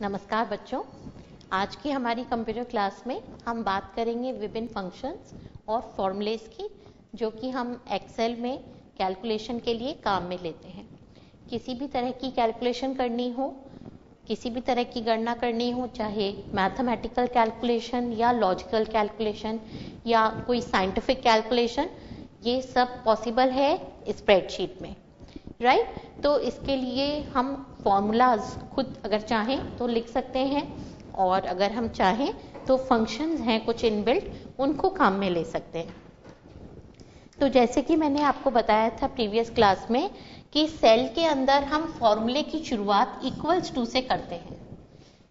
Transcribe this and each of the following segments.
नमस्कार बच्चों, आज की हमारी कंप्यूटर क्लास में हम बात करेंगे विभिन्न फंक्शंस और फॉर्मूलेस की, जो कि हम एक्सेल में कैलकुलेशन के लिए काम में लेते हैं। किसी भी तरह की कैलकुलेशन करनी हो, किसी भी तरह की गणना करनी हो, चाहे मैथमेटिकल कैलकुलेशन या लॉजिकल कैलकुलेशन या कोई साइंटिफिक कैलकुलेशन, ये सब पॉसिबल है स्प्रेडशीट में, राइट। तो इसके लिए हम फॉर्मूलाज खुद अगर चाहें तो लिख सकते हैं, और अगर हम चाहें तो फंक्शंस हैं कुछ इनबिल्ट, उनको काम में ले सकते हैं। तो जैसे कि मैंने आपको बताया था प्रीवियस क्लास में कि सेल के अंदर हम फॉर्मूले की शुरुआत इक्वल्स टू से करते हैं।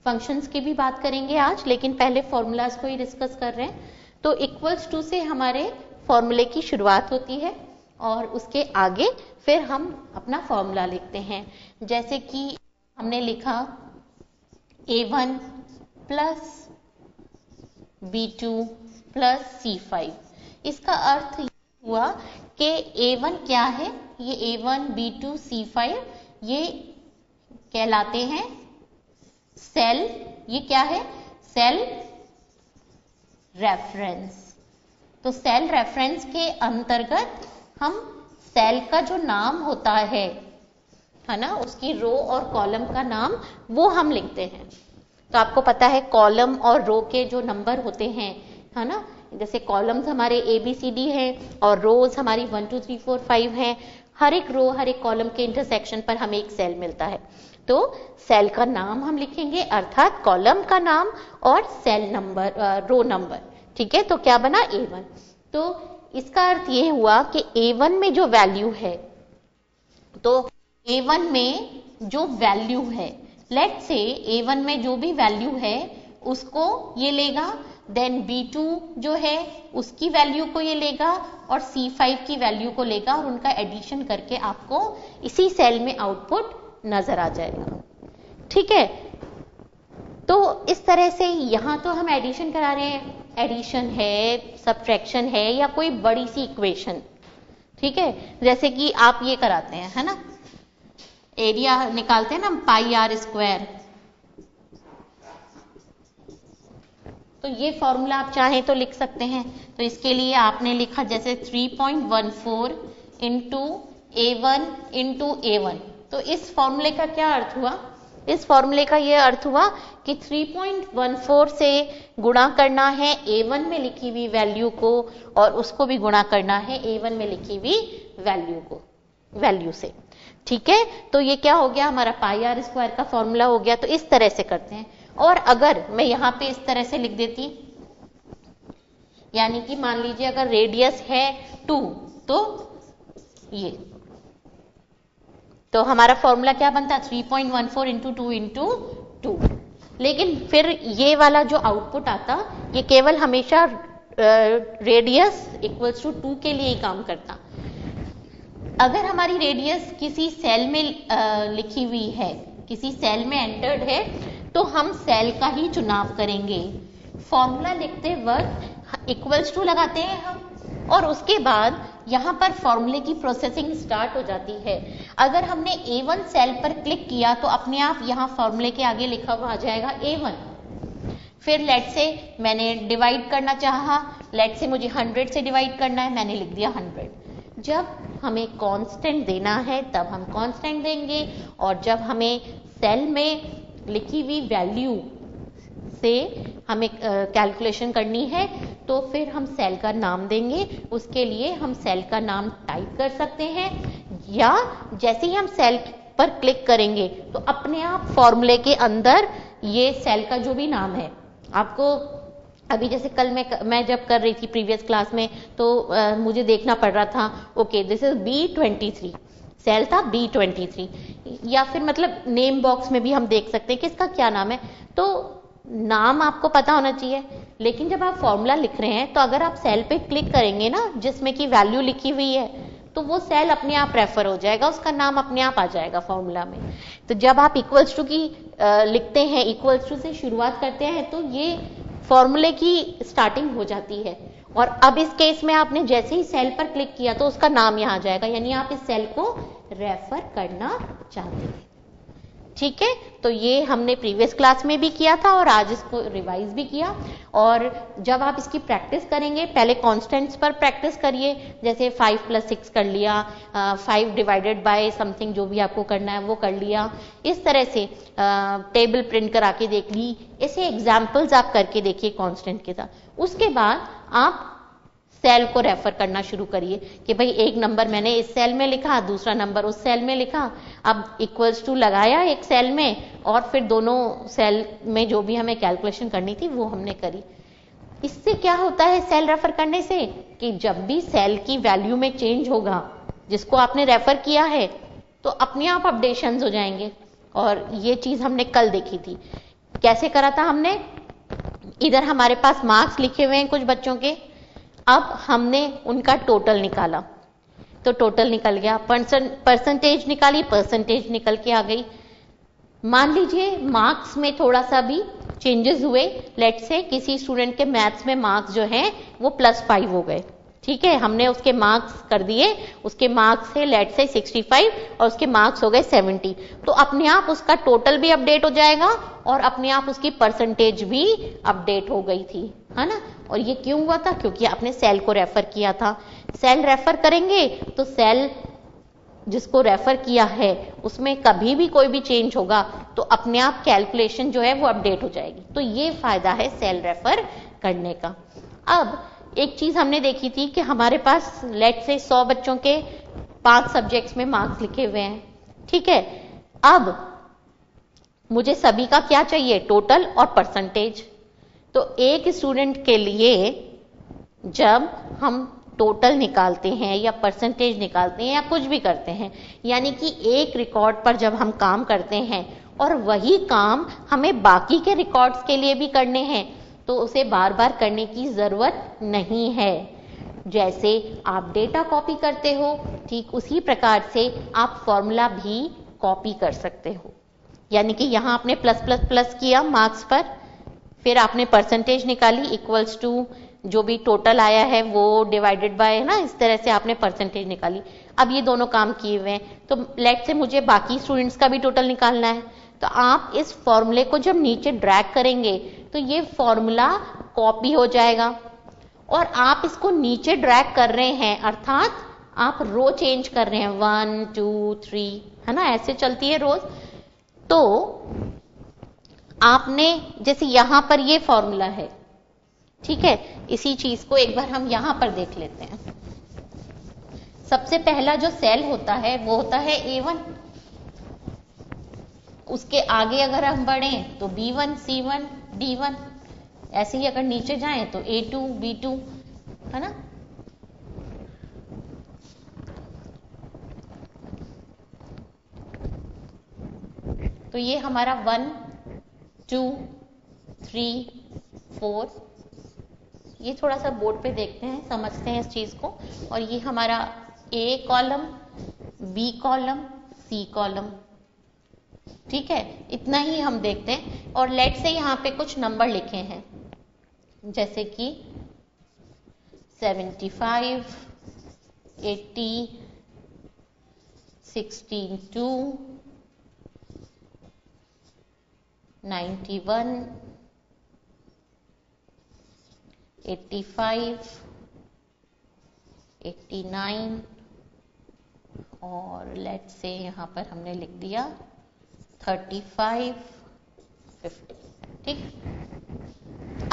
फंक्शंस की भी बात करेंगे आज, लेकिन पहले फॉर्मूलाज को ही डिस्कस कर रहे हैं। तो इक्वल्स टू से हमारे फॉर्मूले की शुरुआत होती है और उसके आगे फिर हम अपना फॉर्मूला लिखते हैं। जैसे कि हमने लिखा A1 plus B2 plus C5। इसका अर्थ ये हुआ कि A1 क्या है, ये A1 B2 C5 ये कहलाते हैं सेल। ये क्या है? Cell reference. तो सेल रेफरेंस के अंतर्गत हम सेल का जो नाम होता है ना, उसकी रो और कॉलम का नाम वो हम लिखते हैं। तो आपको पता है कॉलम और रो के जो नंबर होते हैं, है ना, जैसे कॉलम्स हमारे ABCD हैं और रोज हमारी 1 2 3 4 5 हैं। हर एक रो, हर एक कॉलम के इंटरसेक्शन पर हमें एक सेल मिलता है। तो सेल का नाम हम लिखेंगे, अर्थात कॉलम का नाम और सेल नंबर, रो नंबर। ठीक है, तो क्या बना? A1। तो इसका अर्थ ये हुआ कि A1 में जो वैल्यू है, तो A1 में जो वैल्यू है, लेट्स से A1 में जो भी वैल्यू है उसको ये लेगा, देन B2 जो है उसकी वैल्यू को ये लेगा और C5 की वैल्यू को लेगा, और उनका एडिशन करके आपको इसी सेल में आउटपुट नजर आ जाएगा। ठीक है, तो इस तरह से यहां तो हम एडिशन करा रहे हैं, एडिशन है, सब्ट्रैक्शन है, या कोई बड़ी सी इक्वेशन। ठीक है, जैसे कि आप ये कराते हैं, है ना, एरिया निकालते हैं ना πr²। तो ये फॉर्मूला आप चाहें तो लिख सकते हैं। तो इसके लिए आपने लिखा जैसे 3.14 इंटू A1 इंटू A1। तो इस फॉर्मूले का क्या अर्थ हुआ? इस फॉर्मूले का यह अर्थ हुआ कि 3.14 से गुणा करना है A1 में लिखी हुई वैल्यू को, और उसको भी गुणा करना है A1 में लिखी हुई वैल्यू से। ठीक है, तो ये क्या हो गया? हमारा πr² का फॉर्मूला हो गया। तो इस तरह से करते हैं। और अगर मैं यहां पे इस तरह से लिख देती, यानी कि मान लीजिए अगर रेडियस है 2, तो ये, तो हमारा फॉर्मूला क्या बनता? 3.14 इंटू 2 इंटू 2। लेकिन फिर ये वाला जो आउटपुट आता, ये केवल हमेशा रेडियस इक्वल्स टू 2 के लिए ही काम करता। अगर हमारी रेडियस किसी सेल में लिखी हुई है, किसी सेल में एंटर्ड है, तो हम सेल का ही चुनाव करेंगे। फॉर्मूला लिखते वक्त इक्वल्स टू लगाते हैं हम, और उसके बाद यहां पर फॉर्मूले की प्रोसेसिंग स्टार्ट हो जाती है। अगर हमने A1 सेल पर क्लिक किया तो अपने आप यहां फॉर्मूले के आगे लिखा हुआ आ जाएगा A1। फिर लेट से मैंने डिवाइड करना चाहा, लेट से मुझे 100 से डिवाइड करना है, मैंने लिख दिया 100। जब हमें कांस्टेंट देना है तब हम कांस्टेंट देंगे, और जब हमें सेल में लिखी हुई वैल्यू से हमें कैलकुलेशन करनी है तो फिर हम सेल का नाम देंगे। उसके लिए हम सेल का नाम टाइप कर सकते हैं, या जैसे ही हम सेल पर क्लिक करेंगे तो अपने आप फॉर्मूले के अंदर ये सेल का जो भी नाम है, आपको अभी जैसे कल मैं जब कर रही थी प्रीवियस क्लास में, तो मुझे देखना पड़ रहा था, okay this is B23, cell था B23, या फिर मतलब नेम बॉक्स में भी हम देख सकते हैं कि इसका क्या नाम है। तो नाम आपको पता होना चाहिए, लेकिन जब आप फॉर्मूला लिख रहे हैं तो अगर आप सेल पे क्लिक करेंगे ना जिसमें कि वैल्यू लिखी हुई है, तो वो सेल अपने आप रेफर हो जाएगा, उसका नाम अपने आप आ जाएगा फॉर्मूला में। तो जब आप इक्वल्स टू की लिखते हैं, इक्वल्स टू से शुरुआत करते हैं, तो ये फॉर्मूले की स्टार्टिंग हो जाती है। और अब इस केस में आपने जैसे ही सेल पर क्लिक किया तो उसका नाम यहां आ जाएगा, यानी आप इस सेल को रेफर करना चाहते हैं। ठीक है, तो ये हमने प्रीवियस क्लास में भी किया था और आज इसको रिवाइज भी किया। और जब आप इसकी प्रैक्टिस करेंगे, पहले कांस्टेंट्स पर प्रैक्टिस करिए, जैसे 5 + 6 कर लिया, 5 डिवाइडेड बाय समथिंग जो भी आपको करना है वो कर लिया, इस तरह से टेबल प्रिंट करा के देख ली, ऐसे एग्जाम्पल्स आप करके देखिए कांस्टेंट के साथ। उसके बाद आप सेल को रेफर करना शुरू करिए कि भाई एक नंबर मैंने इस सेल में लिखा, दूसरा नंबर उस सेल में लिखा, अब इक्वल्स टू लगाया एक सेल में और फिर दोनों सेल में जो भी हमें कैलकुलेशन करनी थी वो हमने करी। इससे क्या होता है सेल रेफर करने से कि जब भी सेल की वैल्यू में चेंज होगा जिसको आपने रेफर किया है तो अपने आप अपडेशंस हो जाएंगे। और ये चीज हमने कल देखी थी। कैसे करा था हमने, इधर हमारे पास मार्क्स लिखे हुए हैं कुछ बच्चों के, अब हमने उनका टोटल निकाला तो टोटल निकल गया, परसेंटेज निकाली, परसेंटेज निकल के आ गई। मान लीजिए मार्क्स में थोड़ा सा भी चेंजेस हुए, लेट से किसी स्टूडेंट के मैथ्स में मार्क्स जो हैं वो +5 हो गए, ठीक है, हमने उसके मार्क्स कर दिए, उसके मार्क्स से लेट से 65 और उसके मार्क्स हो गए 70, तो अपने आप उसका टोटल भी अपडेट हो जाएगा और अपने आप उसकी परसेंटेज भी अपडेट हो गई थी, है ना। और ये क्यों हुआ था, क्योंकि आपने सेल को रेफर किया था। सेल रेफर करेंगे तो सेल जिसको रेफर किया है उसमें कभी भी कोई भी चेंज होगा तो अपने आप कैलकुलेशन जो है वो अपडेट हो जाएगी। तो ये फायदा है सेल रेफर करने का। अब एक चीज हमने देखी थी कि हमारे पास लेट से 100 बच्चों के 5 सब्जेक्ट्स में मार्क्स लिखे हुए हैं, ठीक है। अब मुझे सभी का क्या चाहिए, टोटल और परसेंटेज। तो एक स्टूडेंट के लिए जब हम टोटल निकालते हैं या परसेंटेज निकालते हैं या कुछ भी करते हैं, यानी कि एक रिकॉर्ड पर जब हम काम करते हैं और वही काम हमें बाकी के रिकॉर्ड्स के लिए भी करने हैं तो उसे बार बार करने की जरूरत नहीं है। जैसे आप डेटा कॉपी करते हो ठीक उसी प्रकार से आप फॉर्मूला भी कॉपी कर सकते हो। यानी कि यहां आपने प्लस प्लस प्लस किया मार्क्स पर, फिर आपने परसेंटेज निकाली इक्वल्स टू जो भी टोटल आया है वो डिवाइडेड बाय, है ना, इस तरह से आपने परसेंटेज निकाली। अब ये दोनों काम किए हुए हैं तो लेट से मुझे बाकी स्टूडेंट्स का भी टोटल निकालना है, तो आप इस फॉर्मूले को जब नीचे ड्रैग करेंगे तो ये फॉर्मूला कॉपी हो जाएगा और आप इसको नीचे ड्रैग कर रहे हैं, अर्थात आप रो चेंज कर रहे हैं, 1 2 3, है ना, ऐसे चलती है रोज। तो आपने जैसे यहां पर ये फॉर्मूला है, ठीक है, इसी चीज को एक बार हम यहां पर देख लेते हैं। सबसे पहला जो सेल होता है वो होता है A1, उसके आगे अगर हम बढ़ें तो B1 C1 D1, ऐसे ही अगर नीचे जाएं तो A2 B2, है ना। तो ये हमारा 1 2 3 4, ये थोड़ा सा बोर्ड पे देखते हैं, समझते हैं इस चीज को। और ये हमारा A column, B column, C column, ठीक है, इतना ही हम देखते हैं। और लेट से यहाँ पे कुछ नंबर लिखे हैं जैसे कि 75 80 62 91 85 89 और लेट से यहां पर हमने लिख दिया 35 50, ठीक।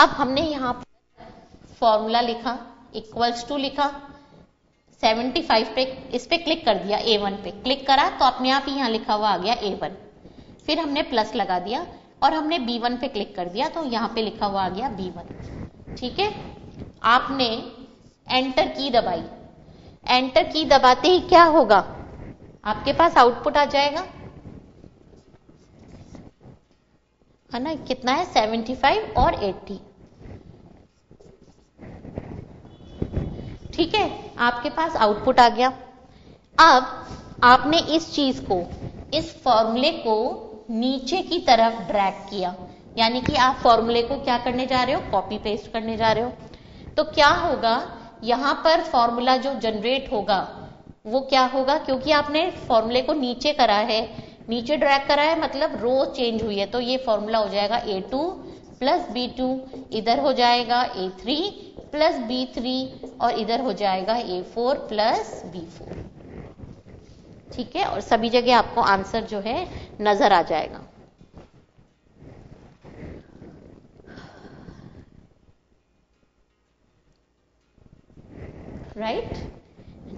अब हमने यहां पर फॉर्मूला लिखा, इक्वल्स टू लिखा, 75 पे इस पे क्लिक कर दिया, A1 पे क्लिक करा तो अपने आप ही यहां लिखा हुआ आ गया A1, फिर हमने प्लस लगा दिया और हमने B1 पे क्लिक कर दिया तो यहां पे लिखा हुआ आ गया B1, ठीक है। आपने एंटर की दबाई, एंटर की दबाते ही क्या होगा, आपके पास आउटपुट आ जाएगा, है ना, कितना है 75 और 80, ठीक है, आपके पास आउटपुट आ गया। अब आपने इस चीज को, इस फॉर्मूले को नीचे की तरफ ड्रैग किया, यानी कि आप फॉर्मूले को क्या करने जा रहे हो, कॉपी पेस्ट करने जा रहे हो। तो क्या होगा, यहां पर फॉर्मूला जो जनरेट होगा वो क्या होगा, क्योंकि आपने फॉर्मूले को नीचे करा है, नीचे ड्रैग करा है मतलब रो चेंज हुई है, तो ये फॉर्मूला हो जाएगा A2 प्लस B2, इधर हो जाएगा A3 प्लस B3 और इधर हो जाएगा A4 प्लस B4। ठीक है, और सभी जगह आपको आंसर जो है नजर आ जाएगा। राइट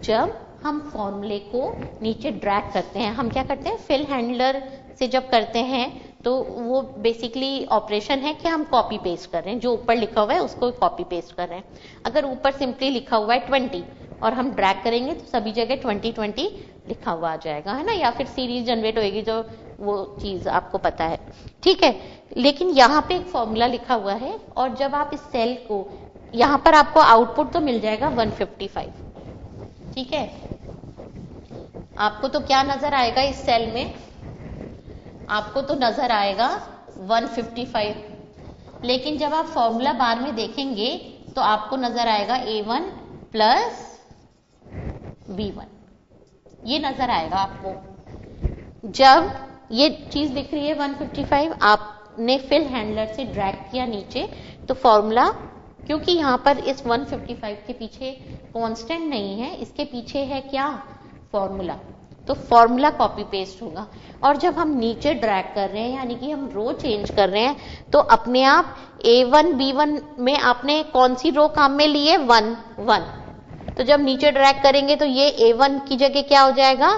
जब हम फॉर्मूले को नीचे ड्रैग करते हैं, हम क्या करते हैं, फिल हैंडलर से जब करते हैं तो वो बेसिकली ऑपरेशन है कि हम कॉपी पेस्ट कर रहे हैं, जो ऊपर लिखा हुआ है उसको कॉपी पेस्ट कर रहे हैं। अगर ऊपर सिंपली लिखा हुआ है 20 और हम ड्रैग करेंगे तो सभी जगह 20 लिखा हुआ आ जाएगा, है ना, या फिर सीरीज जनरेट होगी, जो वो चीज आपको पता है। ठीक है, लेकिन यहाँ पे एक फॉर्मूला लिखा हुआ है और जब आप इस सेल को, यहाँ पर आपको आउटपुट तो मिल जाएगा 155। ठीक है, आपको तो क्या नजर आएगा इस सेल में, आपको तो नजर आएगा 155, लेकिन जब आप फॉर्मूला बार में देखेंगे तो आपको नजर आएगा A1 प्लस B1, ये नजर आएगा आपको। जब ये चीज दिख रही है 155, आपने फिल हैंडलर से ड्रैग किया नीचे, तो फॉर्मूला, क्योंकि यहाँ पर इस 155 के पीछे कांस्टेंट नहीं है, इसके पीछे है क्या, फॉर्मूला, तो फॉर्मूला कॉपी पेस्ट होगा। और जब हम नीचे ड्रैग कर रहे हैं यानी कि हम रो चेंज कर रहे हैं, तो अपने आप A1 B1 में आपने कौन सी रो काम में ली है, 1 1, तो जब नीचे ड्रैग करेंगे तो ये A1 की जगह क्या हो जाएगा,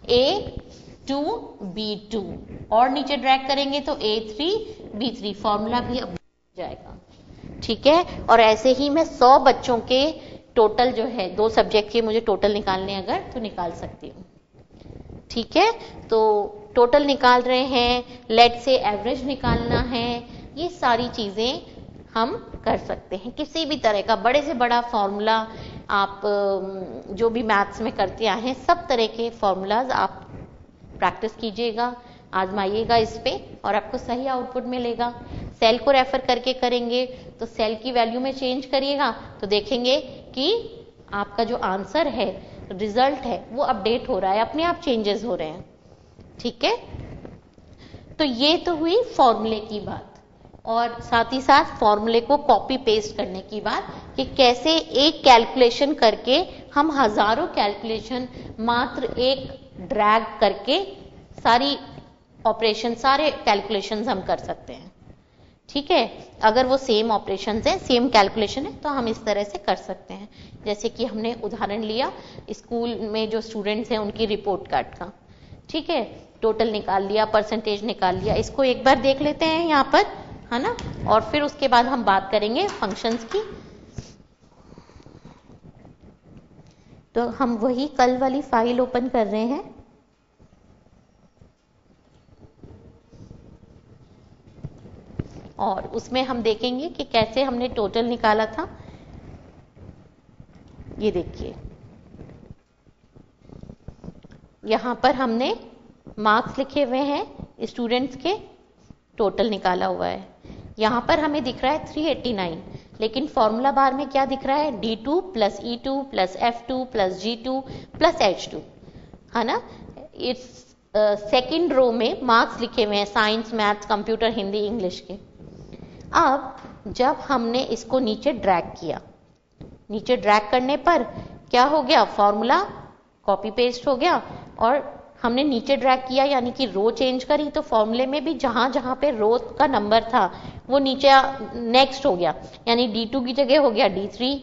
A2 B2, और नीचे ड्रैग करेंगे तो A3 B3, फॉर्मूला भी अब जाएगा। ठीक है, और ऐसे ही मैं 100 बच्चों के टोटल जो है, 2 सब्जेक्ट के मुझे टोटल निकालने अगर तो निकाल सकती हूँ। ठीक है, तो टोटल निकाल रहे हैं, लेट से एवरेज निकालना है, ये सारी चीजें हम कर सकते हैं। किसी भी तरह का बड़े से बड़ा फॉर्मूला आप जो भी मैथ्स में करते आए हैं, सब तरह के फॉर्मूलाज आप प्रैक्टिस कीजिएगा, आजमाइएगा इस पे, और आपको सही आउटपुट मिलेगा। सेल को रेफर करके करेंगे तो सेल की वैल्यू में चेंज करिएगा तो देखेंगे कि आपका जो आंसर है, रिजल्ट है, वो अपडेट हो रहा है, अपने आप चेंजेस हो रहे हैं। ठीक है, तो ये तो हुई फॉर्मूले की बात, और साथ ही साथ फॉर्मूले को कॉपी पेस्ट करने की बात, कि कैसे एक कैलकुलेशन करके हम हजारों कैलकुलेशन मात्र एक ड्रैग करके सारी ऑपरेशन, सारे कैलकुलेशंस हम कर सकते हैं। ठीक है, अगर वो सेम ऑपरेशंस हैं, सेम कैलकुलेशन है, तो हम इस तरह से कर सकते हैं। जैसे कि हमने उदाहरण लिया स्कूल में जो स्टूडेंट्स हैं उनकी रिपोर्ट कार्ड का। ठीक है, टोटल निकाल लिया, परसेंटेज निकाल लिया, इसको एक बार देख लेते हैं यहाँ पर, है ना, और फिर उसके बाद हम बात करेंगे फंक्शंस की। तो हम वही कल वाली फाइल ओपन कर रहे हैं, और उसमें हम देखेंगे कि कैसे हमने टोटल निकाला था। ये देखिए, यहां पर हमने मार्क्स लिखे हुए हैं स्टूडेंट्स के, टोटल निकाला हुआ है। यहां पर हमें दिख रहा है 389, लेकिन फॉर्मूला बार में क्या दिख रहा है, D2 plus E2 plus F2 plus G2 plus H2, है ना। इस सेकेंड रो में मार्क्स लिखे हुए हैं, science, maths, computer, Hindi, English के। अब जब हमने इसको नीचे ड्रैग किया, नीचे ड्रैग करने पर क्या हो गया, फॉर्मूला कॉपी पेस्ट हो गया, और हमने नीचे ड्रैग किया यानी कि रो चेंज करी, तो फॉर्मूले में भी जहां जहां पे रो का नंबर था वो नीचे नेक्स्ट हो गया, यानी D2 की जगह हो गया D3,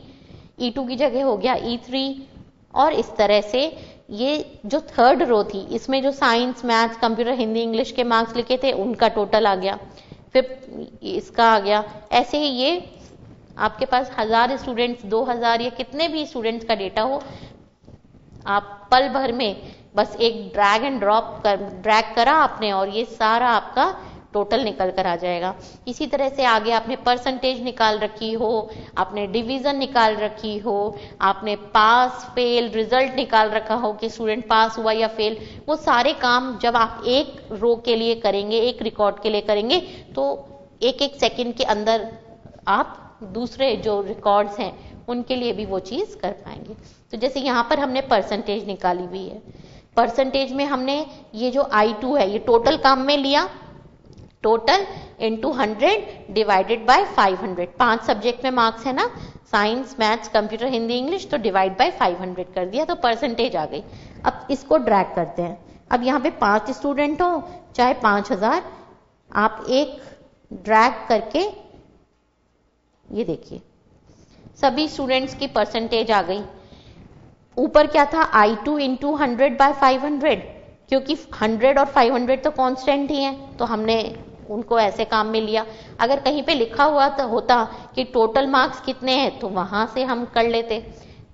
E2 की जगह हो गया E3, और इस तरह से ये जो थर्ड रो थी, इसमें जो science, maths, computer, Hindi, English के मार्क्स लिखे थे उनका टोटल आ गया, फिर इसका आ गया। ऐसे ही ये आपके पास 1000 स्टूडेंट्स, 2000 या कितने भी स्टूडेंट्स का डेटा हो, आप पल भर में बस एक ड्रैग एंड ड्रॉप ड्रैग करा आपने, और ये सारा आपका टोटल निकल कर आ जाएगा। इसी तरह से आगे आपने परसेंटेज निकाल रखी हो, आपने डिवीजन निकाल रखी हो, आपने पास फेल रिजल्ट निकाल रखा हो कि स्टूडेंट पास हुआ या फेल, वो सारे काम जब आप एक रो के लिए करेंगे, एक रिकॉर्ड के लिए करेंगे, तो एक एक सेकंड के अंदर आप दूसरे जो रिकॉर्ड्स हैं उनके लिए भी वो चीज कर पाएंगे। तो जैसे यहाँ पर हमने परसेंटेज निकाली हुई है, परसेंटेज में हमने ये जो I2 है ये टोटल काम में लिया, total into 100 divided by 500। 5 subject में मार्क्स है ना, science, maths, computer, Hindi, English, तो डिवाइड बाय 500 कर दिया तो परसेंटेज आ गई। अब इसको ड्रैग करते हैं। अब यहाँ पे 5 स्टूडेंट हो चाहे 5000, आप एक ड्रैग करके ये देखिए सभी स्टूडेंट्स की परसेंटेज आ गई। ऊपर क्या था, I2 इंटू 100 बाय 500, क्योंकि 100 और 500 तो कांस्टेंट ही हैं, तो हमने उनको ऐसे काम में लिया। अगर कहीं पे लिखा हुआ तो होता कि टोटल मार्क्स कितने हैं तो वहां से हम कर लेते।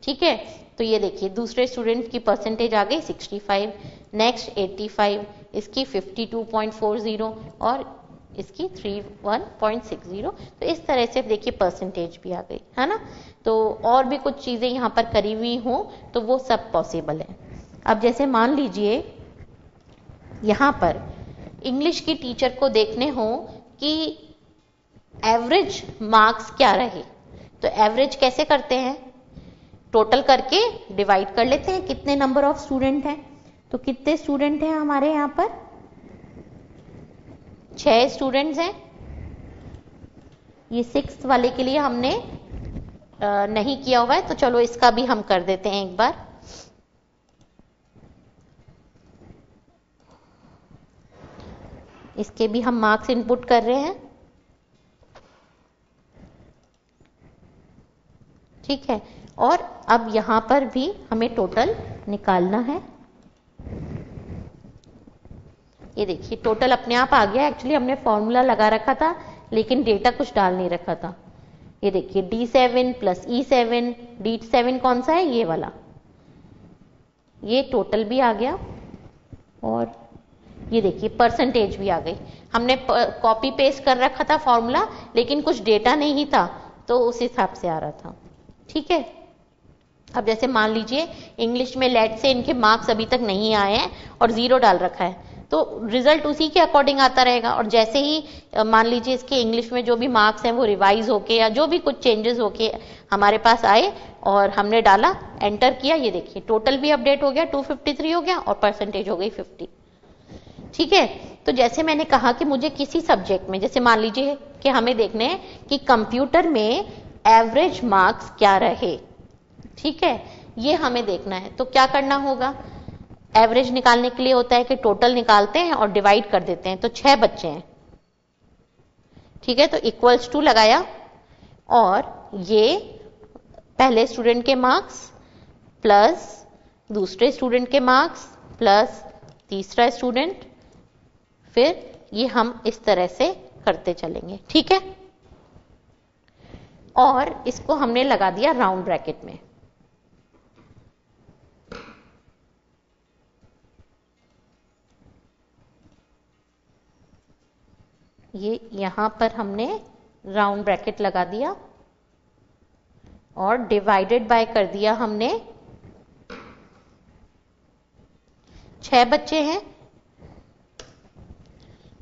ठीक है, तो ये देखिए दूसरे स्टूडेंट की परसेंटेज आ गई 65, नेक्स्ट 85, इसकी 52.40 और इसकी 31.60। तो इस तरह से देखिए परसेंटेज भी आ गई, है ना। तो और भी कुछ चीजें यहाँ पर करी हुई हो तो वो सब पॉसिबल है। अब जैसे मान लीजिए यहाँ पर इंग्लिश की टीचर को देखने हो कि एवरेज मार्क्स क्या रहे, तो एवरेज कैसे करते हैं, टोटल करके डिवाइड कर लेते हैं कितने नंबर ऑफ स्टूडेंट हैं। तो कितने स्टूडेंट हैं हमारे यहाँ पर, 6 स्टूडेंट्स हैं। ये 6th वाले के लिए हमने नहीं किया हुआ है, तो चलो इसका भी हम कर देते हैं एक बार। इसके भी हम मार्क्स इनपुट कर रहे हैं। ठीक है, और अब यहां पर भी हमें टोटल निकालना है। ये देखिए टोटल अपने आप आ गया। एक्चुअली हमने फॉर्मूला लगा रखा था लेकिन डेटा कुछ डाल नहीं रखा था। ये देखिए D7 प्लस E7, D7 कौन सा है, ये वाला, ये टोटल भी आ गया और ये देखिए परसेंटेज भी आ गई। हमने कॉपी पेस्ट कर रखा था फॉर्मूला लेकिन कुछ डेटा नहीं था तो उस हिसाब से आ रहा था। ठीक है, अब जैसे मान लीजिए इंग्लिश में लेट से इनके मार्क्स अभी तक नहीं आए हैं और 0 डाल रखा है, तो रिजल्ट उसी के अकॉर्डिंग आता रहेगा। और जैसे ही मान लीजिए इसके इंग्लिश में जो भी मार्क्स हैं वो रिवाइज होके या जो भी कुछ चेंजेस होके हमारे पास आए और हमने डाला, एंटर किया, ये देखिए टोटल भी अपडेट हो गया, 253 हो गया और परसेंटेज हो गई 50। ठीक है, तो जैसे मैंने कहा कि मुझे किसी सब्जेक्ट में, जैसे मान लीजिए कि हमें देखने हैं कि कंप्यूटर में एवरेज मार्क्स क्या रहे। ठीक है, ये हमें देखना है, तो क्या करना होगा, एवरेज निकालने के लिए होता है कि टोटल निकालते हैं और डिवाइड कर देते हैं। तो 6 बच्चे हैं, ठीक है, तो इक्वल्स टू लगाया और ये पहले स्टूडेंट के मार्क्स प्लस दूसरे स्टूडेंट के मार्क्स प्लस तीसरा स्टूडेंट, फिर ये हम इस तरह से करते चलेंगे। ठीक है, और इसको हमने लगा दिया राउंड ब्रैकेट में। ये यहां पर हमने राउंड ब्रैकेट लगा दिया और डिवाइडेड बाय कर दिया हमने। 6 बच्चे हैं,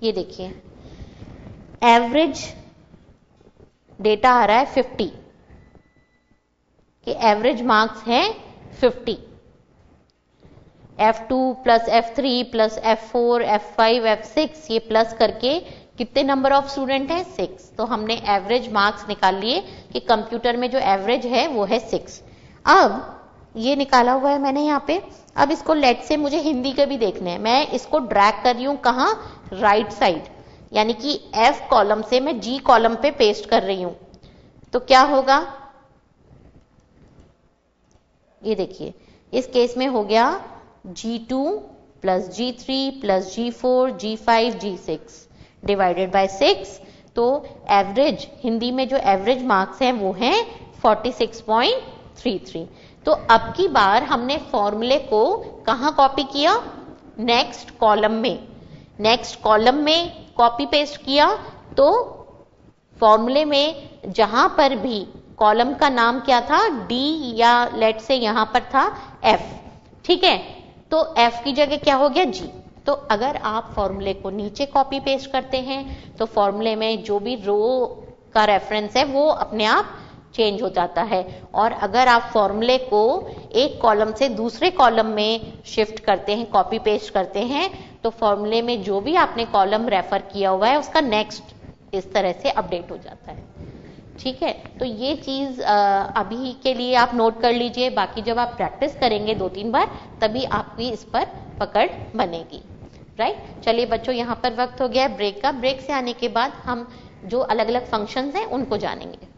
ये देखिए एवरेज डेटा आ रहा है 50 कि एवरेज मार्क्स हैं 50। F2 plus F3 plus F4 F5 F6 ये प्लस करके कितने नंबर ऑफ स्टूडेंट है, 6। तो हमने एवरेज मार्क्स निकाल लिए कि कंप्यूटर में जो एवरेज है वो है 6। अब ये निकाला हुआ है मैंने यहाँ पे। अब इसको लेट से मुझे हिंदी के भी देखने हैं, मैं इसको ड्रैग कर रही हूं कहां, राइट साइड, यानी कि F कॉलम से मैं G कॉलम पे पेस्ट कर रही हूं। तो क्या होगा, ये देखिए इस केस में हो गया G2 plus G3 plus G4 G5 G6 divided by 6। तो एवरेज, हिंदी में जो एवरेज मार्क्स हैं वो हैं 46.33। तो अब की बार हमने फॉर्मूले को कहां कॉपी किया, नेक्स्ट कॉलम में। नेक्स्ट कॉलम में कॉपी पेस्ट किया तो फॉर्मूले में जहां पर भी कॉलम का नाम क्या था, D या लेट से यहां पर था F। ठीक है, तो F की जगह क्या हो गया, G। तो अगर आप फॉर्मूले को नीचे कॉपी पेस्ट करते हैं तो फॉर्मूले में जो भी रो का रेफरेंस है वो अपने आप चेंज हो जाता है। और अगर आप फॉर्मूले को एक कॉलम से दूसरे कॉलम में शिफ्ट करते हैं, कॉपी पेस्ट करते हैं, तो फॉर्मूले में जो भी आपने कॉलम रेफर किया हुआ है उसका नेक्स्ट इस तरह से अपडेट हो जाता है। ठीक है, तो ये चीज अभी के लिए आप नोट कर लीजिए, बाकी जब आप प्रैक्टिस करेंगे 2-3 बार तभी आपकी इस पर पकड़ बनेगी। राइट, चलिए बच्चों, यहाँ पर वक्त हो गया ब्रेक का। ब्रेक से आने के बाद हम जो अलग अलग फंक्शंस हैं उनको जानेंगे।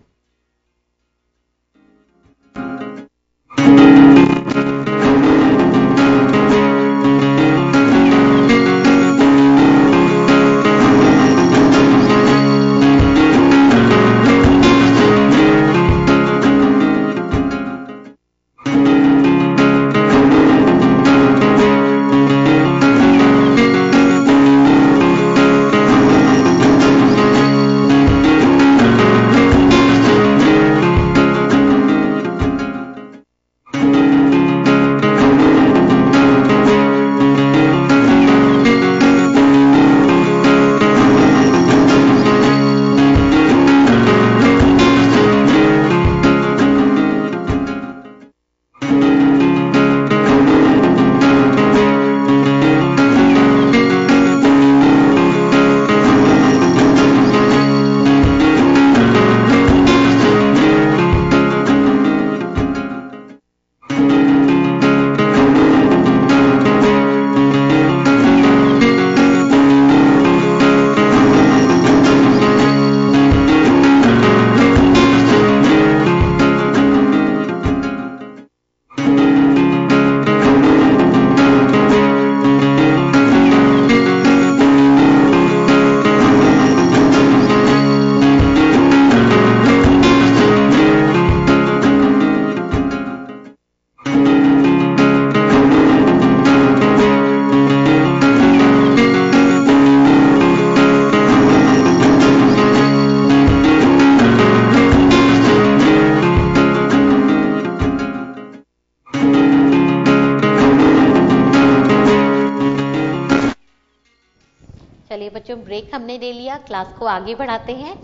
चलिए बच्चों, ब्रेक हमने ले लिया, क्लास को आगे बढ़ाते हैं।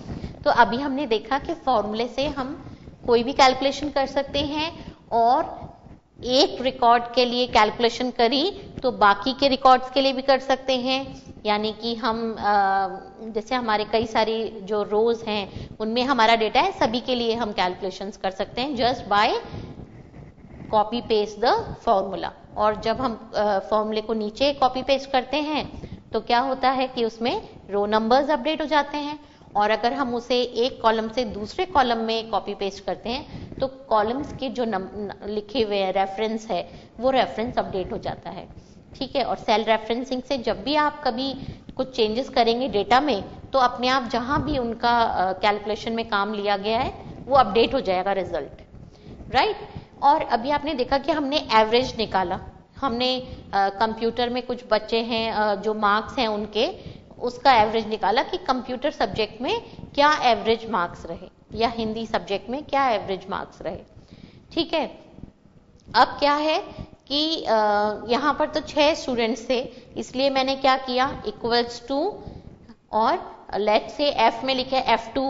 तो अभी हमने देखा कि फॉर्मूले से हम कोई भी कैलकुलेशन कर सकते हैं, और एक रिकॉर्ड के लिए कैलकुलेशन करी तो बाकी के रिकॉर्ड्स के लिए भी कर सकते हैं। यानी कि हम जैसे हमारे कई सारी जो रोज हैं उनमें हमारा डेटा है, सभी के लिए हम कैलकुलेशंस कर सकते हैं just by copy paste the formula. और जब हम फॉर्मूले को नीचे कॉपी पेस्ट करते हैं तो क्या होता है कि उसमें रो नंबर्स अपडेट हो जाते हैं, और अगर हम उसे एक कॉलम से दूसरे कॉलम में कॉपी पेस्ट करते हैं तो कॉलम्स के जो लिखे हुए रेफरेंस है वो रेफरेंस अपडेट हो जाता है। ठीक है, और सेल रेफरेंसिंग से जब भी आप कभी कुछ चेंजेस करेंगे डेटा में तो अपने आप जहां भी उनका कैलकुलेशन में काम लिया गया है वो अपडेट हो जाएगा रिजल्ट। राइट, और अभी आपने देखा कि हमने एवरेज निकाला, हमने कंप्यूटर में कुछ बच्चे हैं जो मार्क्स हैं उनके, उसका एवरेज निकाला कि कंप्यूटर सब्जेक्ट में क्या एवरेज मार्क्स रहे या हिंदी सब्जेक्ट में क्या एवरेज मार्क्स रहे। ठीक है, अब क्या है कि यहाँ पर तो 6 स्टूडेंट्स थे, इसलिए मैंने क्या किया, इक्वल्स टू, और लेट से F में लिखे F2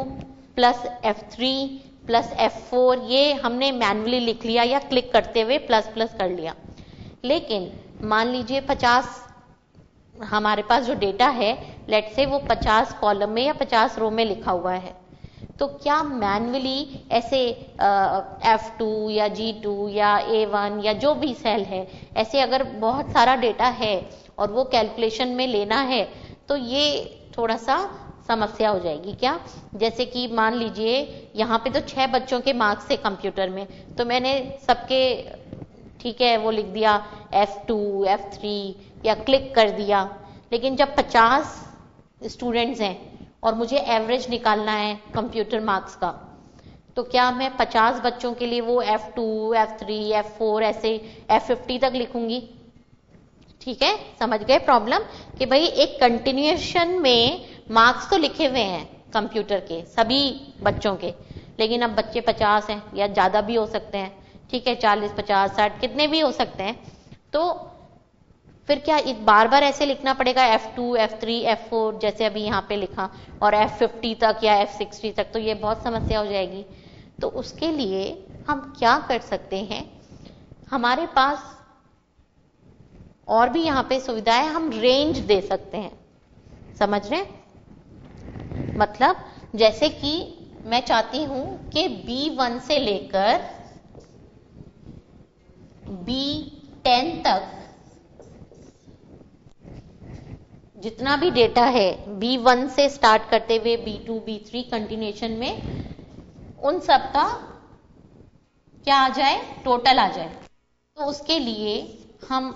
plus F3 plus F4, ये हमने मैन्युअली लिख लिया या क्लिक करते हुए प्लस प्लस कर लिया। लेकिन मान लीजिए 50 हमारे पास जो डेटा है लेट से वो 50 कॉलम में या 50 रो में लिखा हुआ है, तो क्या मैन्युअली ऐसे F2 या G2 या A1 या जो भी सेल है, ऐसे अगर बहुत सारा डेटा है और वो कैलकुलेशन में लेना है तो ये थोड़ा सा समस्या हो जाएगी। क्या, जैसे कि मान लीजिए यहाँ पे तो 6 बच्चों के मार्क्स थे कंप्यूटर में, तो मैंने सबके ठीक है वो लिख दिया F2 F3 या क्लिक कर दिया। लेकिन जब 50 स्टूडेंट्स हैं और मुझे एवरेज निकालना है कंप्यूटर मार्क्स का, तो क्या मैं 50 बच्चों के लिए वो F2 F3 F4 ऐसे F50 तक लिखूंगी? ठीक है, समझ गए प्रॉब्लम कि भाई एक कंटिन्यूएशन में मार्क्स तो लिखे हुए हैं कंप्यूटर के सभी बच्चों के, लेकिन अब बच्चे 50 हैं या ज्यादा भी हो सकते हैं। ठीक है, 40 50 60 कितने भी हो सकते हैं, तो फिर क्या बार बार ऐसे लिखना पड़ेगा F2 F3 F4 जैसे अभी यहाँ पे लिखा और F50 तक या F60 तक, तो ये बहुत समस्या हो जाएगी। तो उसके लिए हम क्या कर सकते हैं, हमारे पास और भी यहाँ पे सुविधाएं, हम रेंज दे सकते हैं, समझ रहे हैं? मतलब जैसे कि मैं चाहती हूं कि B1 से लेकर B10 तक जितना भी डेटा है, B1 से स्टार्ट करते हुए B2 B3 कंटिन्यूएशन में, उन सब का क्या आ जाए, टोटल आ जाए। तो उसके लिए हम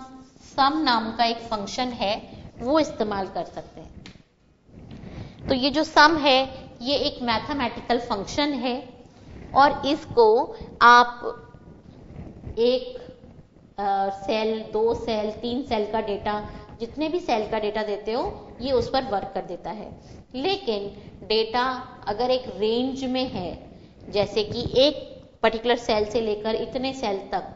सम नाम का एक फंक्शन है वो इस्तेमाल कर सकते हैं। तो ये जो सम है ये एक मैथमेटिकल फंक्शन है और इसको आप एक सेल, 2 सेल, 3 सेल का डेटा, जितने भी सेल का डेटा देते हो ये उस पर वर्क कर देता है। लेकिन डेटा अगर एक रेंज में है, जैसे कि एक पर्टिकुलर सेल से लेकर इतने सेल तक,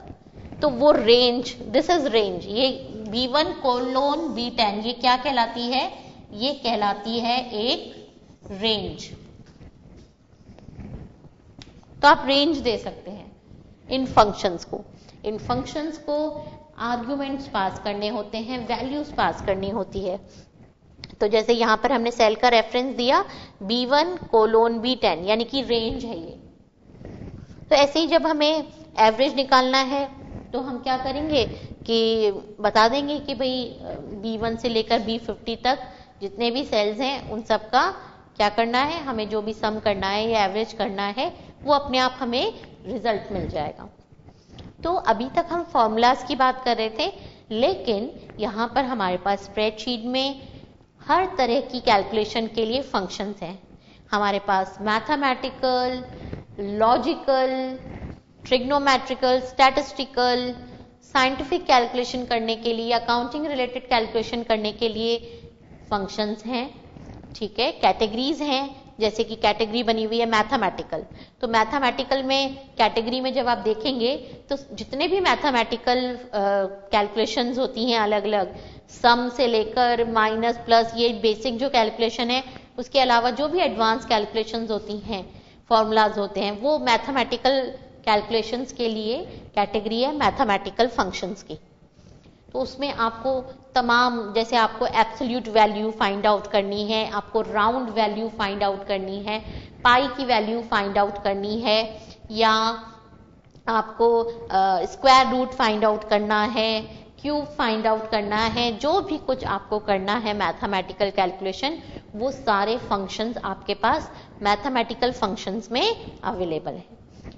तो वो रेंज, दिस इज रेंज, ये B1 कोलोन B10 ये क्या कहलाती है, ये कहलाती है एक रेंज। तो आप रेंज दे सकते हैं इन फंक्शंस को। इन फंक्शंस को आर्ग्यूमेंट्स पास करने होते हैं, वैल्यूज पास करनी होती है। तो जैसे यहां पर हमने सेल का रेफरेंस दिया B1 कोलोन B10 यानी कि रेंज है ये। तो ऐसे ही जब हमें एवरेज निकालना है तो हम क्या करेंगे कि बता देंगे कि भाई B1 से लेकर B50 तक जितने भी सेल्स हैं उन सब का क्या करना है, हमें जो भी सम करना है या एवरेज करना है वो अपने आप हमें रिजल्ट मिल जाएगा। तो अभी तक हम फॉर्मूलाज की बात कर रहे थे, लेकिन यहाँ पर हमारे पास स्प्रेडशीट में हर तरह की कैलकुलेशन के लिए फंक्शंस हैं। हमारे पास mathematical, logical, trigonometrical, statistical, scientific calculation करने के लिए, अकाउंटिंग रिलेटेड कैलकुलेशन करने के लिए फंक्शंस हैं। ठीक है, कैटेगरीज हैं, जैसे कि कैटेगरी बनी हुई है मैथमेटिकल। तो मैथमेटिकल में कैटेगरी में जब आप देखेंगे तो जितने भी मैथमेटिकल कैलकुलेशंस होती हैं अलग अलग, सम से लेकर माइनस प्लस, ये बेसिक जो कैलकुलेशन है, उसके अलावा जो भी एडवांस कैलकुलेशंस होती हैं, फॉर्मूलाज होते हैं, वो मैथमेटिकल कैलकुलेशंस के लिए कैटेगरी है मैथमेटिकल फंक्शंस की। तो उसमें आपको तमाम, जैसे आपको एब्सोल्यूट वैल्यू फाइंड आउट करनी है, आपको राउंड वैल्यू फाइंड आउट करनी है, पाई की वैल्यू फाइंड आउट करनी है, या आपको स्क्वायर रूट फाइंड आउट करना है, क्यूब फाइंड आउट करना है, जो भी कुछ आपको करना है मैथमेटिकल कैलकुलेशन, वो सारे फंक्शंस आपके पास मैथमेटिकल फंक्शंस में अवेलेबल है।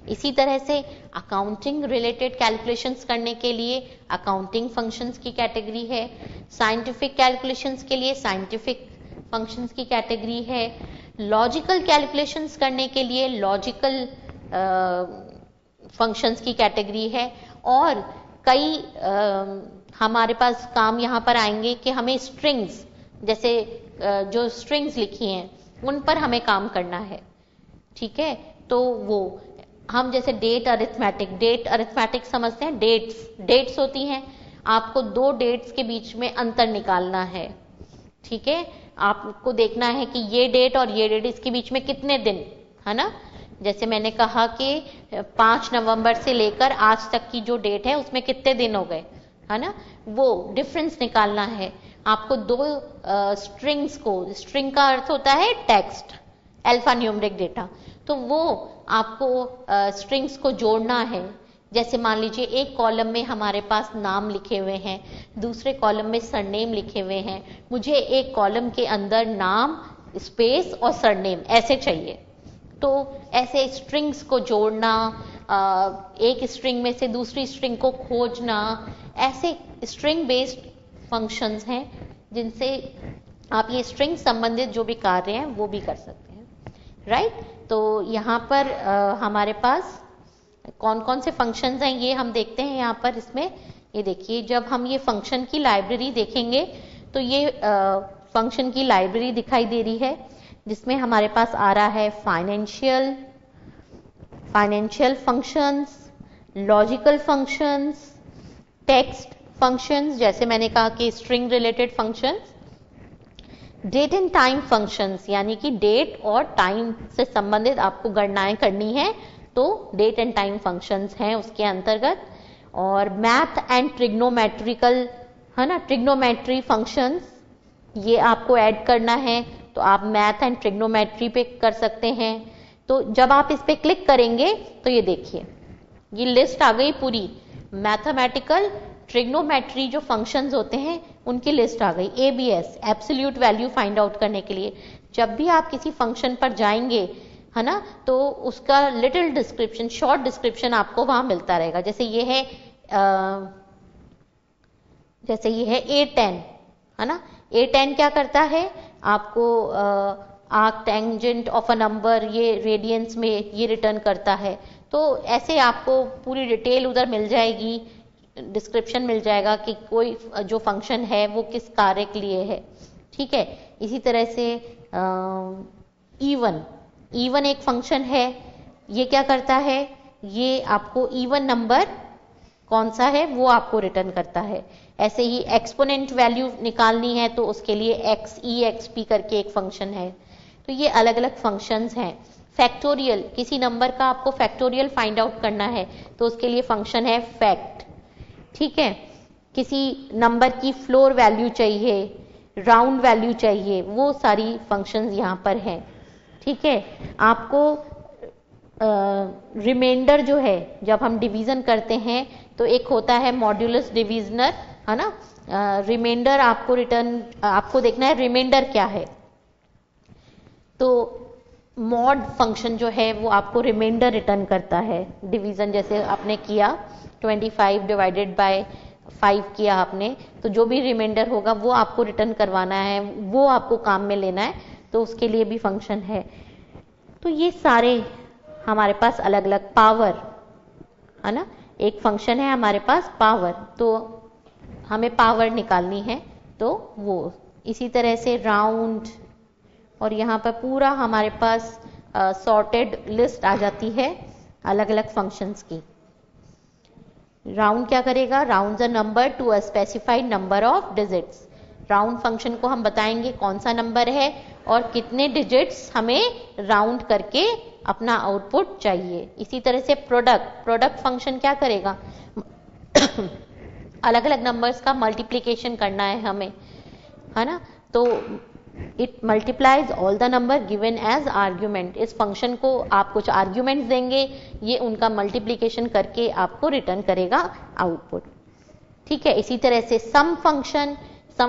इसी तरह से अकाउंटिंग रिलेटेड कैलकुलेशंस करने के लिए अकाउंटिंग फंक्शंस की कैटेगरी है, साइंटिफिक कैलकुलेशंस के लिए साइंटिफिक फंक्शंस की कैटेगरी है, लॉजिकल कैलकुलेशंस करने के लिए लॉजिकल फंक्शंस की कैटेगरी है। और कई हमारे पास काम यहाँ पर आएंगे कि हमें स्ट्रिंग्स, जैसे जो स्ट्रिंग्स लिखी हैं उन पर हमें काम करना है। ठीक है, तो वो हम जैसे डेट अरिथमेटिक समझते हैं, डेट्स होती हैं, आपको 2 डेट्स के बीच में अंतर निकालना है। ठीक है, आपको देखना है कि ये डेट और ये डेट, इसके बीच में कितने दिन है ना। जैसे मैंने कहा कि 5 नवंबर से लेकर आज तक की जो डेट है उसमें कितने दिन हो गए है ना, वो डिफरेंस निकालना है। आपको 2 स्ट्रिंग्स को, स्ट्रिंग का अर्थ होता है टेक्स्ट, अल्फा न्यूमेरिक डेटा, तो वो आपको स्ट्रिंग्स को जोड़ना है। जैसे मान लीजिए एक कॉलम में हमारे पास नाम लिखे हुए हैं, दूसरे कॉलम में सरनेम लिखे हुए हैं, मुझे एक कॉलम के अंदर नाम, स्पेस और सरनेम ऐसे चाहिए। तो ऐसे स्ट्रिंग्स को जोड़ना, एक स्ट्रिंग में से दूसरी स्ट्रिंग को खोजना, ऐसे स्ट्रिंग बेस्ड फंक्शंस हैं जिनसे आप ये स्ट्रिंग संबंधित जो भी कार्य हैं वो भी कर सकते हैं। राइट, तो यहाँ पर हमारे पास कौन कौन से फंक्शंस हैं ये हम देखते हैं। यहाँ पर इसमें ये देखिए, जब हम ये फंक्शन की लाइब्रेरी देखेंगे तो ये फंक्शन की लाइब्रेरी दिखाई दे रही है, जिसमें हमारे पास आ रहा है financial functions, logical functions, text functions, जैसे मैंने कहा कि string related functions, date and time functions, यानी कि डेट और टाइम से संबंधित आपको गणनाएं करनी है तो डेट एंड टाइम फंक्शंस हैं उसके अंतर्गत। और मैथ एंड ट्रिग्नोमेट्रिकल, है ना, ट्रिग्नोमेट्री फंक्शंस ये आपको ऐड करना है, तो आप मैथ एंड ट्रिग्नोमेट्री पे कर सकते हैं। तो जब आप इस पे क्लिक करेंगे तो ये देखिए ये लिस्ट आ गई पूरी, मैथमेटिकल ट्रिग्नोमेट्री जो फंक्शंस होते हैं उनकी लिस्ट आ गई। ABS, absolute value find out करने के लिए जब भी आप किसी फंक्शन पर जाएंगे, है ना, तो उसका लिटिल डिस्क्रिप्शन, शॉर्ट डिस्क्रिप्शन आपको वहां मिलता रहेगा। जैसे ये है A10, है ना, A10 क्या करता है, आपको arc tangent of a number ये रेडियंस में ये रिटर्न करता है। तो ऐसे आपको पूरी डिटेल उधर मिल जाएगी, डिस्क्रिप्शन मिल जाएगा कि कोई जो फंक्शन है वो किस कार्य के लिए है। ठीक है, इसी तरह से इवन एक फंक्शन है, ये क्या करता है, ये आपको इवन नंबर कौन सा है वो आपको रिटर्न करता है। ऐसे ही एक्सपोनेंट वैल्यू निकालनी है तो उसके लिए एक्सपी करके एक फंक्शन है। तो ये अलग अलग फंक्शंस हैं। फैक्टोरियल, किसी नंबर का आपको फैक्टोरियल फाइंड आउट करना है तो उसके लिए फंक्शन है फैक्ट। ठीक है, किसी नंबर की फ्लोर वैल्यू चाहिए, राउंड वैल्यू चाहिए, वो सारी फंक्शंस यहाँ पर हैं। ठीक है, आपको रिमाइंडर जो है, जब हम डिवीजन करते हैं तो एक होता है मॉड्यूलस डिविजनर, है ना, रिमाइंडर आपको देखना है रिमाइंडर क्या है। तो मॉड फंक्शन जो है वो आपको रिमाइंडर रिटर्न करता है। डिवीजन जैसे आपने किया 25 डिवाइडेड बाय 5 किया आपने, तो जो भी रिमाइंडर होगा वो आपको रिटर्न करवाना है, वो आपको काम में लेना है, तो उसके लिए भी फंक्शन है। तो ये सारे हमारे पास अलग अलग, पावर, है ना, एक फंक्शन है हमारे पास पावर, तो हमें पावर निकालनी है तो वो इसी तरह से राउंड, और यहाँ पर पूरा हमारे पास सॉर्टेड लिस्ट आ जाती है अलग अलग फंक्शंस की। राउंड क्या करेगा, round the number to a specified number of digits. Round function को हम बताएंगे कौन सा नंबर है और कितने डिजिट्स हमें राउंड करके अपना आउटपुट चाहिए। इसी तरह से प्रोडक्ट फंक्शन क्या करेगा, अलग अलग नंबर्स का मल्टीप्लिकेशन करना है हमें, है ना, तो it multiplies all the number given as argument. इस फंक्शन को आप कुछ आर्ग्यूमेंट्स देंगे, ये उनका मल्टीप्लिकेशन करके आपको रिटर्न करेगा आउटपुट। ठीक है, इसी तरह से सम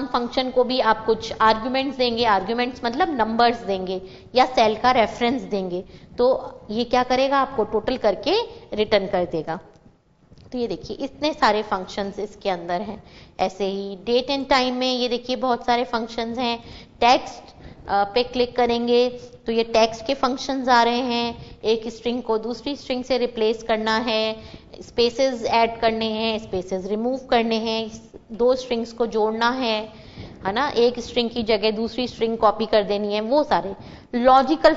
फंक्शन को भी आप कुछ आर्ग्यूमेंट्स देंगे, आर्ग्यूमेंट्स मतलब नंबर्स देंगे या सेल का रेफरेंस देंगे, तो ये क्या करेगा, आपको टोटल करके रिटर्न कर देगा। तो ये देखिए इतने सारे फंक्शंस इसके अंदर हैं। ऐसे ही डेट एंड टाइम में ये देखिए बहुत सारे फंक्शंस हैं। टेक्स्ट पे क्लिक करेंगे तो ये टेक्स्ट के फंक्शंस आ रहे हैं, एक स्ट्रिंग को दूसरी स्ट्रिंग से रिप्लेस करना है, स्पेसेस ऐड करने हैं, स्पेसेस रिमूव करने हैं, दो स्ट्रिंग्स को जोड़ना है ना, एक स्ट्रिंग की जगह दूसरी स्ट्रिंग कॉपी कर देनी है, वो सारे। लॉजिकल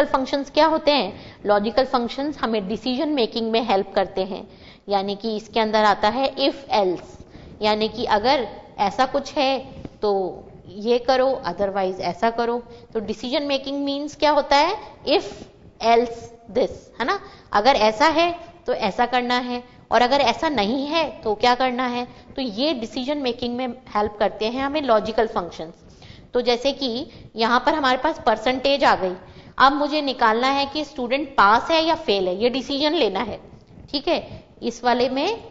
फंक्शंस क्या होते हैं, लॉजिकल फंक्शंस हमें डिसीजन मेकिंग में हेल्प करते हैं। यानी कि इसके अंदर आता है इफ एल्स, यानी कि अगर ऐसा कुछ है तो ये करो, अदरवाइज ऐसा करो। तो डिसीजन मेकिंग मीन्स क्या होता है, इफ एल्स दिस, है ना, अगर ऐसा है तो ऐसा करना है और अगर ऐसा नहीं है तो क्या करना है। तो ये डिसीजन मेकिंग में हेल्प करते हैं हमें लॉजिकल फंक्शंस। तो जैसे कि यहाँ पर हमारे पास परसेंटेज आ गई, अब मुझे निकालना है कि स्टूडेंट पास है या फेल है, ये डिसीजन लेना है। ठीक है, इस वाले में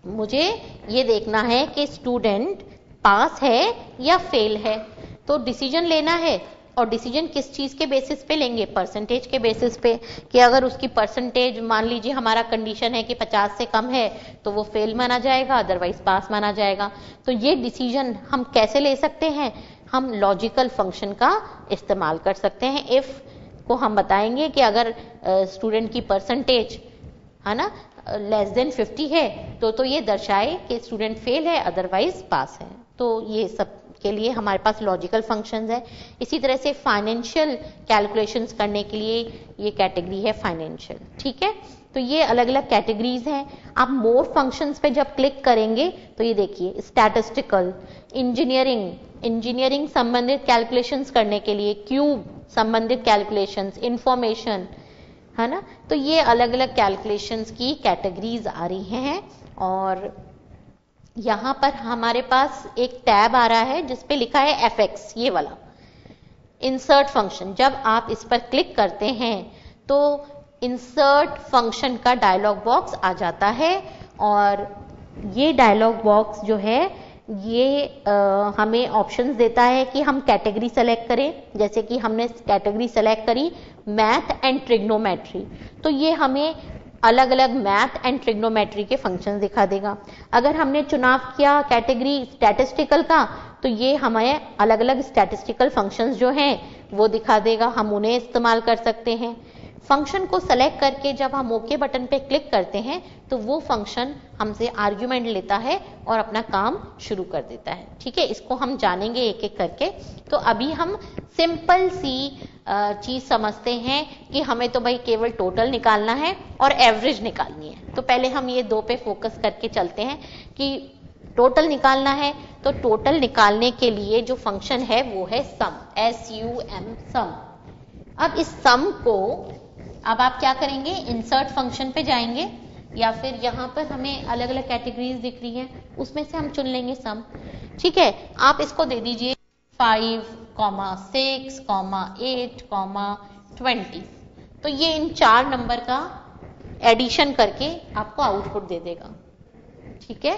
मुझे ये देखना है कि स्टूडेंट पास है या फेल है, तो डिसीजन लेना है। और डिसीजन किस चीज के बेसिस पे लेंगे, परसेंटेज के बेसिस पे, कि अगर उसकी परसेंटेज, मान लीजिए हमारा कंडीशन है कि 50 से कम है तो वो फेल माना जाएगा, अदरवाइज पास माना जाएगा। तो ये डिसीजन हम कैसे ले सकते हैं, हम लॉजिकल फंक्शन का इस्तेमाल कर सकते हैं। इफ को हम बताएंगे कि अगर स्टूडेंट की परसेंटेज, है ना, लेस देन 50 है तो ये दर्शाए कि स्टूडेंट फेल है, अदरवाइज पास है। तो ये सब के लिए हमारे पास लॉजिकल फंक्शंस है। इसी तरह से फाइनेंशियल कैलकुलेशंस करने के लिए ये कैटेगरी है फाइनेंशियल। ठीक है, तो ये अलग अलग कैटेगरीज हैं। आप मोर फंक्शंस पे जब क्लिक करेंगे तो ये देखिए स्टैटिस्टिकल, इंजीनियरिंग संबंधित कैलकुलेशंस करने के लिए, क्यूब संबंधित कैलकुलेशंस, इंफॉर्मेशन, है ना। तो ये अलग अलग कैलकुलेशंस की कैटेगरीज आ रही हैं और यहां पर हमारे पास एक टैब आ रहा है जिसपे लिखा है fx, ये वाला इंसर्ट फंक्शन। जब आप इस पर क्लिक करते हैं तो इंसर्ट फंक्शन का डायलॉग बॉक्स आ जाता है और ये डायलॉग बॉक्स जो है ये हमें ऑप्शंस देता है कि हम कैटेगरी सेलेक्ट करें। जैसे कि हमने कैटेगरी सेलेक्ट करी मैथ एंड ट्रिग्नोमेट्री, तो ये हमें अलग अलग मैथ एंड ट्रिग्नोमेट्री के फंक्शंस दिखा देगा। अगर हमने चुनाव किया कैटेगरी स्टैटिस्टिकल का, तो ये हमें अलग अलग स्टैटिस्टिकल फंक्शंस जो हैं वो दिखा देगा, हम उन्हें इस्तेमाल कर सकते हैं। फंक्शन को सेलेक्ट करके जब हम ओके बटन पे क्लिक करते हैं तो वो फंक्शन हमसे आर्ग्यूमेंट लेता है और अपना काम शुरू कर देता है। ठीक है, इसको हम जानेंगे एक एक करके। तो अभी हम सिंपल सी चीज समझते हैं कि हमें तो भाई केवल टोटल निकालना है और एवरेज निकालनी है। तो पहले हम ये दो पे फोकस करके चलते हैं कि टोटल निकालना है। तो टोटल निकालने के लिए जो फंक्शन है वो है सम, SUM, सम। अब इस सम को अब आप क्या करेंगे, इंसर्ट फंक्शन पे जाएंगे या फिर यहाँ पर हमें अलग अलग कैटेगरीज दिख रही हैं उसमें से हम चुन लेंगे सम। ठीक है, आप इसको दे दीजिए 5, 6, 8, 20। तो ये इन 4 नंबर का एडिशन करके आपको आउटपुट दे देगा। ठीक है,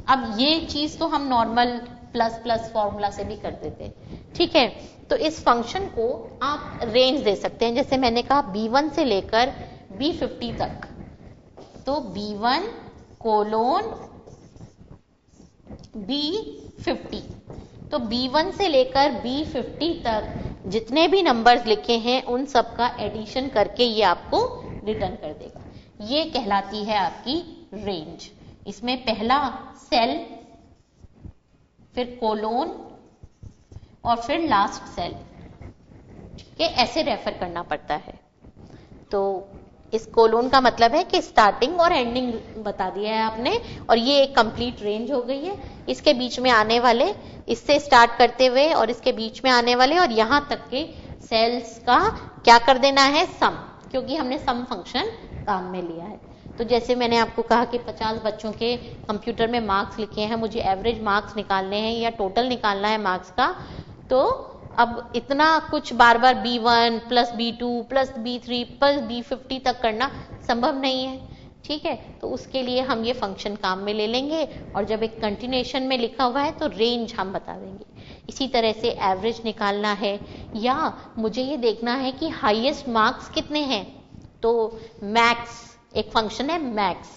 अब ये चीज तो हम नॉर्मल प्लस प्लस फॉर्मूला से भी कर देते। ठीक है, तो इस फंक्शन को आप रेंज दे सकते हैं। जैसे मैंने कहा B1 से लेकर B50 तक, तो B1 कोलोन B50, तो B1 से लेकर B50 तक जितने भी नंबर्स लिखे हैं उन सब का एडिशन करके ये आपको रिटर्न कर देगा। ये कहलाती है आपकी रेंज। इसमें पहला सेल, फिर कोलोन और फिर लास्ट सेल। ठीक है, ऐसे रेफर करना पड़ता है। तो इस कोलोन का मतलब है कि स्टार्टिंग और एंडिंग बता दिया है आपने, और ये एक कंप्लीट रेंज हो गई है। इसके बीच में आने वाले, इससे स्टार्ट करते हुए और इसके बीच में आने वाले और यहां तक के सेल्स का क्या कर देना है, सम, क्योंकि हमने सम फंक्शन काम में लिया है। तो जैसे मैंने आपको कहा कि 50 बच्चों के कंप्यूटर में मार्क्स लिखे हैं, मुझे एवरेज मार्क्स निकालने हैं या टोटल निकालना है मार्क्स का, तो अब इतना कुछ बार बार B1 plus B2 plus B3 plus B50 तक करना संभव नहीं है। ठीक है, तो उसके लिए हम ये फंक्शन काम में ले लेंगे और जब एक कंटिन्यूएशन में लिखा हुआ है तो रेंज हम बता देंगे। इसी तरह से एवरेज निकालना है या मुझे ये देखना है कि हाईएस्ट मार्क्स कितने हैं, तो मैक्स, एक फंक्शन है मैक्स,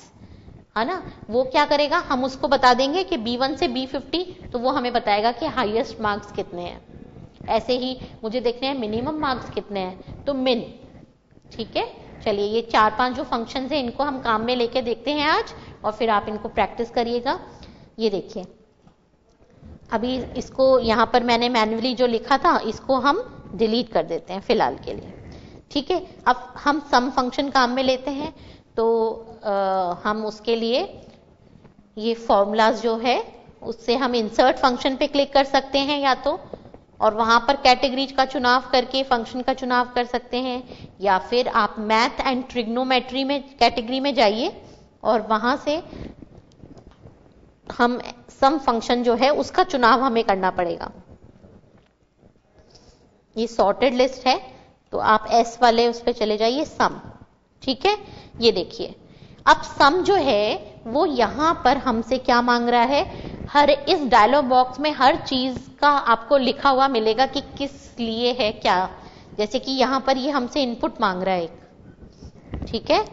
है ना, वो क्या करेगा, हम उसको बता देंगे कि B1 से B50, तो वो हमें बताएगा कि हाईएस्ट मार्क्स कितने हैं। ऐसे ही मुझे देखने हैं मिनिमम मार्क्स कितने हैं, तो मिन। ठीक है, चलिए ये 4-5 जो फंक्शंस हैं इनको हम काम में लेके देखते हैं आज, और फिर आप इनको प्रैक्टिस करिएगा। ये देखिए, अभी इसको यहाँ पर मैंने मैन्युअली जो लिखा था इसको हम डिलीट कर देते हैं फिलहाल के लिए। ठीक है, अब हम सम फंक्शन काम में लेते हैं, तो हम उसके लिए ये फॉर्मूलाज जो है उससे हम इंसर्ट फंक्शन पे क्लिक कर सकते हैं या तो, और वहां पर कैटेगरीज का चुनाव करके फंक्शन का चुनाव कर सकते हैं, या फिर आप मैथ एंड ट्रिग्नोमेट्री में कैटेगरी में जाइए और वहां से हम सम फंक्शन जो है उसका चुनाव हमें करना पड़ेगा। ये सॉर्टेड लिस्ट है, तो आप S वाले उस पर चले जाइए, सम। ठीक है, ये देखिए अब सम जो है वो यहां पर हमसे क्या मांग रहा है, हर इस डायलॉग बॉक्स में हर चीज का आपको लिखा हुआ मिलेगा कि किस लिए है क्या। जैसे कि यहां पर ये हमसे इनपुट मांग रहा है एक, ठीक है,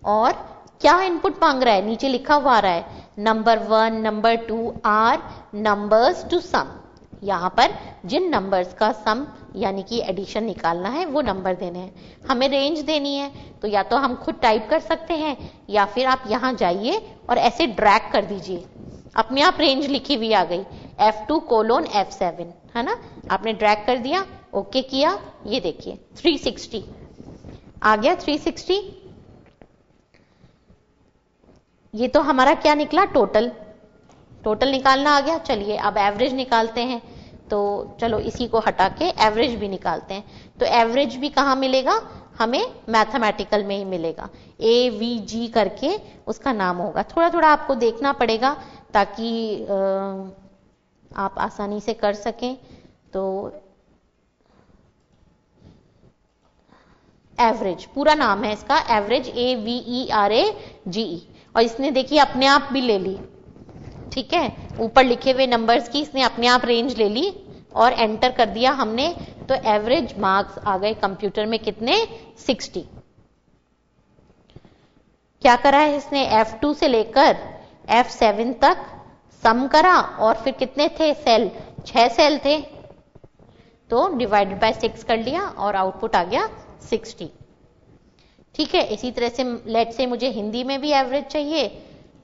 और क्या इनपुट मांग रहा है, नीचे लिखा हुआ आ रहा है number 1, number 2 are numbers to sum. यहां पर जिन नंबर्स का सम यानी कि एडिशन निकालना है वो नंबर देने हैं, हमें रेंज देनी है। तो या तो हम खुद टाइप कर सकते हैं या फिर आप यहां जाइए और ऐसे ड्रैग कर दीजिए, अपने आप रेंज लिखी हुई आ गई F2:F7, है ना, आपने ड्रैग कर दिया, ओके किया, ये देखिए 360 आ गया। 360 ये तो हमारा क्या निकला, टोटल निकालना आ गया। चलिए अब एवरेज निकालते हैं, तो चलो इसी को हटा के एवरेज भी निकालते हैं। तो एवरेज भी कहाँ मिलेगा, हमें मैथमेटिकल में ही मिलेगा, AVG करके उसका नाम होगा। थोड़ा थोड़ा आपको देखना पड़ेगा ताकि आप आसानी से कर सकें। तो एवरेज पूरा नाम है इसका, एवरेज AVERAGE। और इसने देखिए अपने आप भी ले ली, ठीक है, ऊपर लिखे हुए नंबर्स की इसने अपने आप रेंज ले ली और एंटर कर दिया हमने। तो एवरेज मार्क्स आ गए कंप्यूटर में कितने, 60। क्या करा है इसने, F2 से लेकर F7 तक सम करा और फिर कितने थे सेल, 6 सेल थे, तो डिवाइडेड बाय 6 कर लिया और आउटपुट आ गया 60। ठीक है, इसी तरह से लेट से मुझे हिंदी में भी एवरेज चाहिए,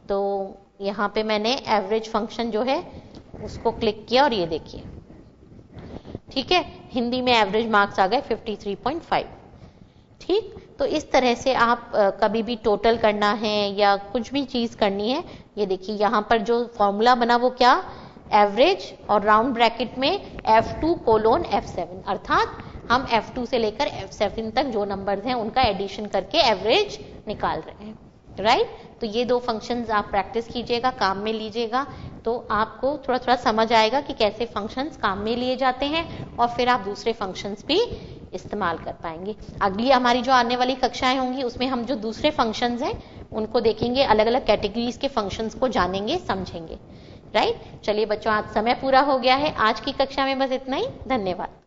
तो यहाँ पे मैंने एवरेज फंक्शन जो है उसको क्लिक किया और ये देखिए, ठीक है, हिंदी में एवरेज मार्क्स आ गए 53.5। ठीक, तो इस तरह से आप कभी भी टोटल करना है या कुछ भी चीज करनी है, ये देखिए यहाँ पर जो फॉर्मूला बना वो क्या, एवरेज और राउंड ब्रैकेट में F2:F7, अर्थात हम F2 से लेकर F7 तक जो नंबर्स हैं उनका एडिशन करके एवरेज निकाल रहे हैं, राइट। तो ये दो फंक्शंस आप प्रैक्टिस कीजिएगा, काम में लीजिएगा, तो आपको थोड़ा थोड़ा समझ आएगा कि कैसे फंक्शंस काम में लिए जाते हैं और फिर आप दूसरे फंक्शंस भी इस्तेमाल कर पाएंगे। अगली हमारी जो आने वाली कक्षाएं होंगी उसमें हम जो दूसरे फंक्शंस हैं उनको देखेंगे, अलग अलग कैटेगरीज के फंक्शंस को जानेंगे, समझेंगे, राइट। चलिए बच्चों, आज समय पूरा हो गया है, आज की कक्षा में बस इतना ही, धन्यवाद।